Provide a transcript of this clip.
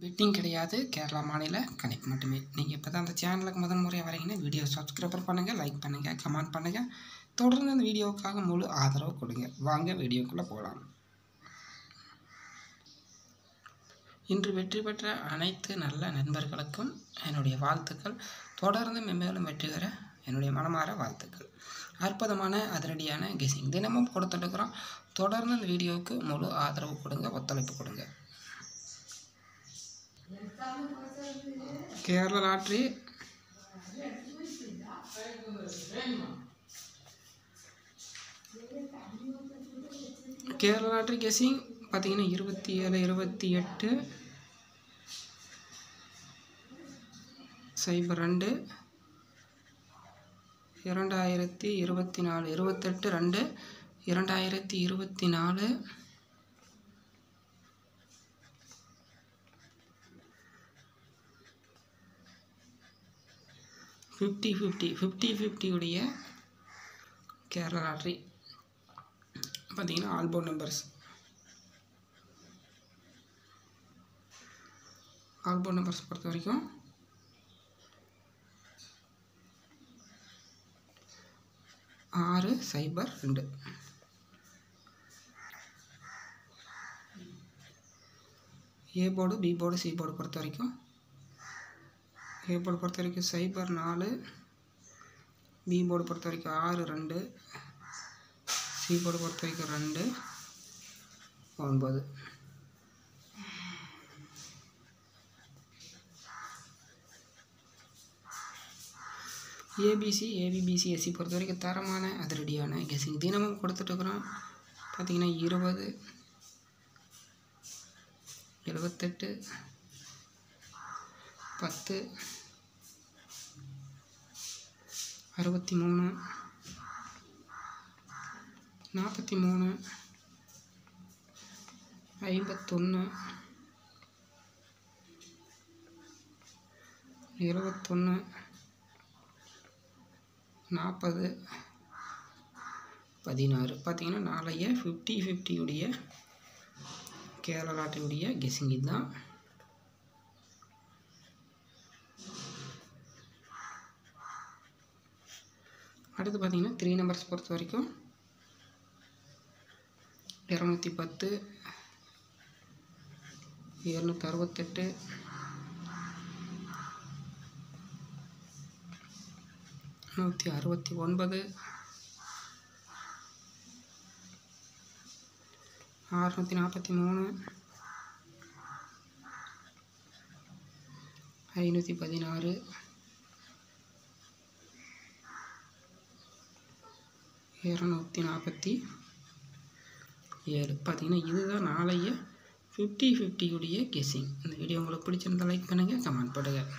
Bedding கிடையாது, கேரளா மாநில கணிப்பு மட்டுமே. நீங்கள் இப்போ தான் அந்த சேனலுக்கு முதல் முறையாக வரீங்கன்னா வீடியோ சப்ஸ்கிரைபர் பண்ணுங்கள், லைக் பண்ணுங்கள், கமெண்ட் பண்ணுங்கள். தொடர்ந்து அந்த வீடியோவுக்காக முழு ஆதரவு கொடுங்க. வாங்க வீடியோக்குள்ளே போகலாம். இன்று வெற்றி பெற்ற அனைத்து நல்ல நண்பர்களுக்கும் என்னுடைய வாழ்த்துக்கள். தொடர்ந்து மென்மேலும் வெற்றி பெற என்னுடைய மனமார வாழ்த்துக்கள். அற்புதமான அதிரடியான கெஸிங் தினமும் கொடுத்துட்டுருக்குறோம். தொடர்ந்து இந்த வீடியோவுக்கு முழு ஆதரவு கொடுங்க, ஒத்துழைப்பு கொடுங்க. கேரளா லாட்ரி கெஸிங் பார்த்தீங்கன்னா 27, 28, 02, 2024, 28/2, 2024, 50/50 உடைய கேரளா லாட்ரி பார்த்தீங்கன்னா ஆல்போர்ட் நம்பர்ஸ் பொறுத்த வரைக்கும் 602. A board, B board, C board பொறுத்த வரைக்கும் ஏ போர்டு பொறுத்த வரைக்கும் 04, பி போர்டு பொறுத்த வரைக்கும் 62, சி போர்டு பொறுத்த வரைக்கும் 2, 9. ஏபிசி, ஏபிபிசி, எஸ்சி பொறுத்த வரைக்கும் தரமான அதிரடியான கெஸிங் தினமும் கொடுத்துட்ருக்குறோம். பார்த்தீங்கன்னா 20, 78, 10, 63, 43, 51, 21, 40, 16. பார்த்தீங்கன்னா நாளைய 50/50 உடைய கேரளா லாட்டரியுடைய கெஸிங் இதுதான். அடுத்து பார்த்தீங்கன்னா 3 நம்பர்ஸ் பொறுத்த வரைக்கும் 210, 768, 169, 643, 516, 247. பார்த்தீங்கன்னா இதுதான் நாளைய 50/50 உடைய கெஸிங். இந்த வீடியோ உங்களுக்கு பிடிச்சிருந்தால் லைக் பண்ணுங்கள், கமெண்ட் பண்ணுங்கள்.